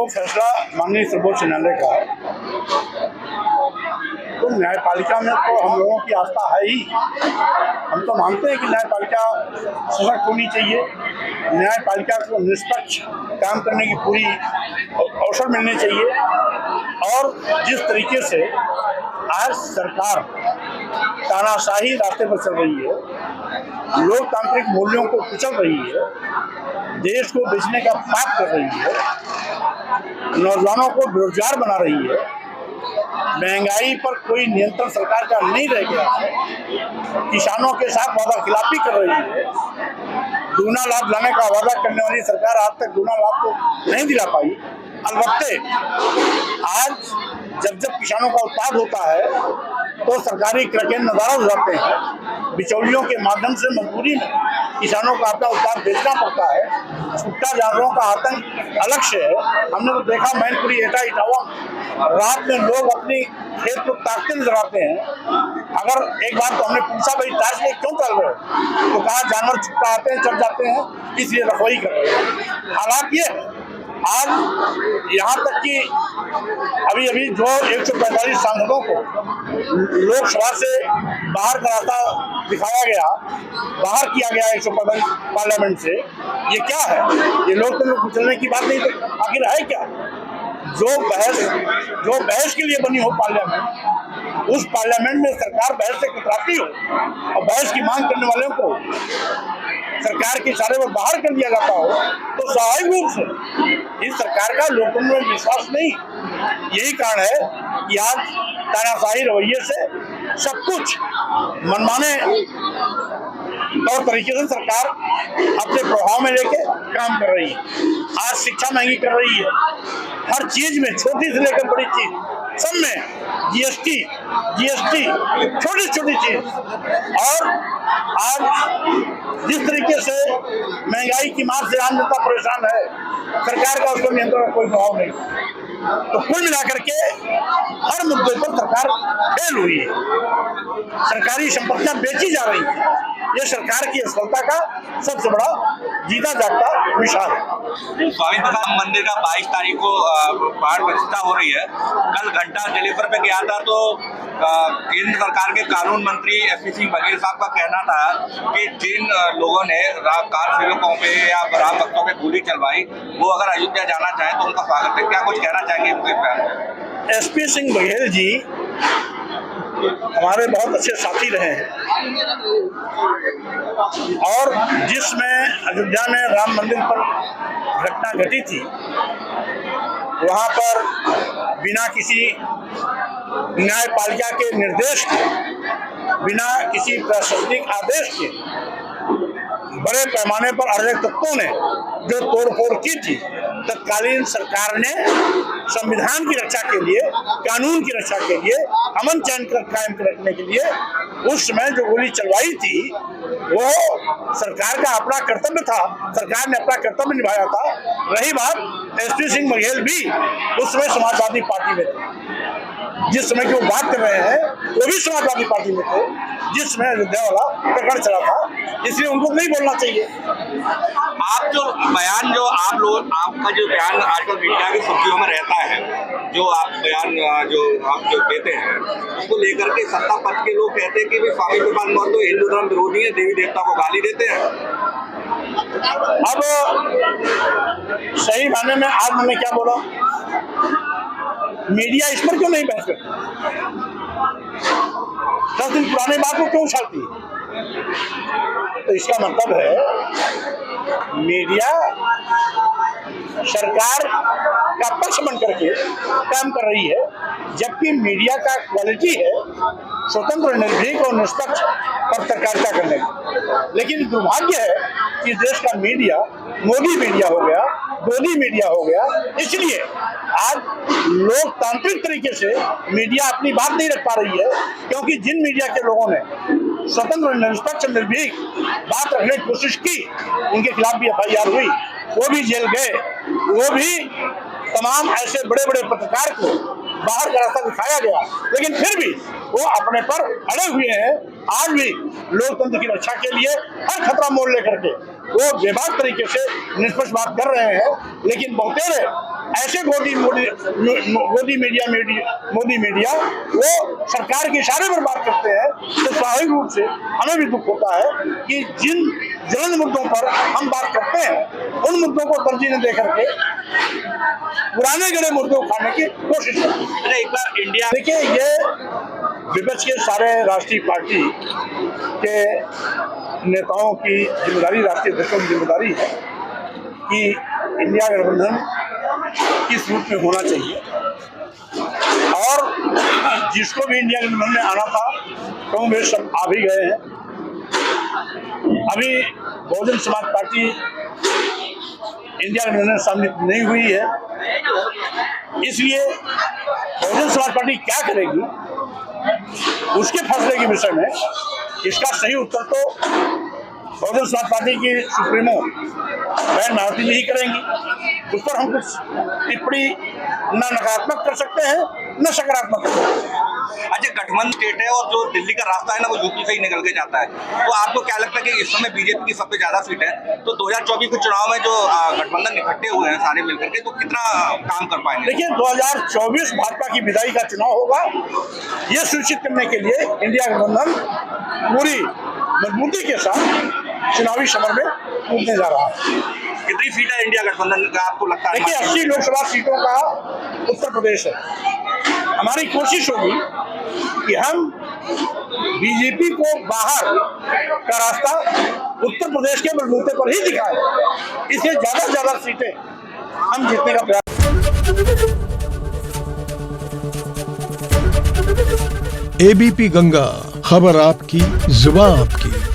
फैसला माननीय सर्वोच्च न्यायालय का है, तो न्यायपालिका में तो हम लोगों की आस्था है ही। हम तो मानते हैं कि न्यायपालिका सशक्त होनी चाहिए, न्यायपालिका को निष्पक्ष काम करने की पूरी अवसर मिलने चाहिए। और जिस तरीके से आज सरकार तानाशाही रास्ते पर चल रही है, लोकतांत्रिक मूल्यों को कुचल रही है, देश को बेचने का पाप कर रही है, नौजवानों को बेरोजगार बना रही है, महंगाई पर कोई नियंत्रण सरकार का नहीं रह गया है, किसानों के साथ वादा खिलाफी कर रही है, दूना लाभ लाने का वादा करने वाली सरकार आज तक दूना लाभ को नहीं दिला पाई। अलबत्ते आज जब किसानों का उत्पाद होता है तो सरकारी क्रय नदारद हो जाते हैं, बिचौलियों के माध्यम से मजबूरी में किसानों को अपना उत्पाद बेचना पड़ता है। छुट्टा जानवरों का आतंक अलग से है। हमने तो देखा मैनपुरी एटा इटावा रात में लोग अपनी खेत को ताकते नजर आते हैं। अगर एक बार तो हमने पूछा भाई टार्च में क्यों चल रहे हो, तो कहा जानवर छुट्टा आते हैं चढ़ जाते हैं इसलिए रखवाई कर रहे हैं। हालांकि आज यहाँ तक कि अभी जो 145 सांसदों को लोकसभा से बाहर का रास्ता दिखाया गया, बाहर किया गया 145 पार्लियामेंट से, ये क्या है? ये लोकतंत्र कुचलने की बात नहीं, तो आखिर है क्या? जो बहस के लिए बनी हो पार्लियामेंट, उस पार्लियामेंट में सरकार बहस से कतराती हो और बहस की मांग करने वालों को सरकार के इशारे पर बाहर कर दिया जाता हो, तो स्वाभाविक रूप से इस सरकार का लोकतंत्र में विश्वास नहीं। यही कारण है कि आज तानाशाही रवैये से सब कुछ मनमाने और तरीके से सरकार अपने प्रभाव में लेके काम कर रही है। आज शिक्षा महंगी कर रही है, हर चीज में, छोटी से लेकर बड़ी चीज सब में जीएसटी छोटी छोटी चीज। और आज जिस तरीके से महंगाई की मार से आम जनता परेशान है, सरकार का उसको नियंत्रण का कोई प्रभाव नहीं। तो कुल मिलाकर के हर मुद्दे पर सरकार फेल हुई है, सरकारी संपत्तियां बेची जा रही है। ये सरकार की असफलता का सबसे बड़ा जीता जागता मिसाल है। स्वामी प्रसाद मंदिर का 22 तारीख को प्राण प्रतिष्ठा हो रही है। कल घंटा जलेबर पे गया था तो केंद्र सरकार के कानून मंत्री एसपी सिंह बघेल साहब का कहना था कि जिन लोगों ने कार सेवकों पे या राम भक्तों पे गोली चलवाई, वो अगर अयोध्या जाना चाहे तो उनका स्वागत है। क्या कुछ कहना चाहेंगे उनके प्यार? एसपी सिंह बघेल जी हमारे बहुत अच्छे साथी रहे हैं, और जिसमें अयोध्या में राम मंदिर पर घटना घटी थी, वहां पर बिना किसी न्यायपालिका के निर्देश के, बिना किसी प्रशासनिक आदेश के बड़े पैमाने पर अराजक तत्वों ने जो तोड़फोड़ की थी, तत्कालीन सरकार ने संविधान की रक्षा के लिए, कानून की रक्षा के लिए, अमन चैन कायम रखने के लिए उस समय जो गोली चलवाई थी, वो सरकार का अपना कर्तव्य था, सरकार ने अपना कर्तव्य निभाया था। रही बात, एसपी सिंह बघेल भी उस समय समाजवादी पार्टी में थे, जिस समय की वो बात कर रहे हैं वो भी समाजवादी पार्टी में थे, जिस समय अयोध्या वाला प्रकरण चला था, इसलिए उनको नहीं बोलना चाहिए। आप जो बयान, जो आप लोग, आपका जो बयान आजकल मीडिया की सुर्खियों में रहता है, जो आप बयान जो आप देते हैं, उसको लेकर के सत्ता पक्ष के लोग कहते हैं कि स्वामी प्रसाद मौर्य तो हिंदू धर्म विरोधी है, देवी देवता को गाली देते हैं। अब सही मायने में आज मैंने क्या बोला, मीडिया इस पर क्यों नहीं बहस करती? 10 दिन पुराने बात को क्यों उछालती? तो इसका मतलब है मीडिया सरकार का पक्ष बन करके काम कर रही है, जबकि मीडिया का क्वालिटी है स्वतंत्र, निर्भीक और निष्पक्ष पत्रकारिता करने का। लेकिन दुर्भाग्य है कि देश का मीडिया मोदी मीडिया हो गया, गोदी मीडिया हो गया। इसलिए आज लोकतांत्रिक तरीके से मीडिया अपनी बात नहीं रख पा रही है, क्योंकि जिन मीडिया के लोगों ने स्वतंत्र, निष्पक्ष, निर्भीक बात रखने की कोशिश की, उनके खिलाफ भी FIR हुई, वो भी जेल गए, वो भी तमाम ऐसे बड़े बड़े पत्रकार को बाहर का रास्ता दिखाया गया, लेकिन फिर भी वो अपने पर अड़े हुए हैं। आज भी लोकतंत्र की रक्षा के लिए हर खतरा मोल लेकर के वो बेबाक तरीके से निष्पक्ष बात कर रहे हैं, लेकिन बहुतेरे ऐसे मोदी मीडिया वो सरकार के इशारे पर बात करते हैं। तो स्वाभाविक रूप से हमें भी दुख होता है कि जिन ज्वलंत मुद्दों पर हम बात करते हैं उन मुद्दों को तरजीह न दे करके पुराने गड़े मुद्दों को खाने की कोशिश करते हैं। एक बार इंडिया देखिए, ये विपक्ष के सारे राष्ट्रीय पार्टी के नेताओं की जिम्मेदारी, राष्ट्रीय अध्यक्षों की जिम्मेदारी है कि इंडिया गठबंधन किस रूप में होना चाहिए, और जिसको भी इंडिया गठबंधन में आना था कम बेश सब आ भी गए हैं। अभी बहुजन समाज पार्टी इंडिया गठबंधन में शामिल नहीं हुई है, इसलिए बहुजन समाज पार्टी क्या करेगी उसके फैसले के विषय में इसका सही उत्तर तो बहुजन समाज पार्टी की सुप्रीमो बहन मायावती जी ही करेंगी। उस पर हम कुछ टिप्पणी न नकारात्मक कर सकते हैं न सकारात्मक कर सकते हैं। अच्छा, गठबंधन स्टेट है और जो दिल्ली का रास्ता है ना वो यूपी से ही निकल के जाता है, तो आपको क्या लगता है कि इस समय बीजेपी की सबसे ज्यादा सीट है, तो 2024 के चुनाव में जो गठबंधन इकट्ठे हुए हैं सारे मिलकर के, तो कितना काम कर पाएंगे? देखिए, 2024 भाजपा की विदाई का चुनाव होगा। ये सुनिश्चित करने के लिए इंडिया गठबंधन पूरी मजबूती के साथ चुनावी समर में कूदने जा रहा है। कितनी सीट है इंडिया गठबंधन का आपको लगता है? देखिए, 80 लोकसभा सीटों का उत्तर प्रदेश है। हमारी कोशिश होगी कि हम बीजेपी को बाहर का रास्ता उत्तर प्रदेश के बलबूते पर ही दिखाएं। इससे ज्यादा से ज्यादा सीटें हम जीतने का प्रयास। एबीपी गंगा, खबर आपकी, जुबान आपकी।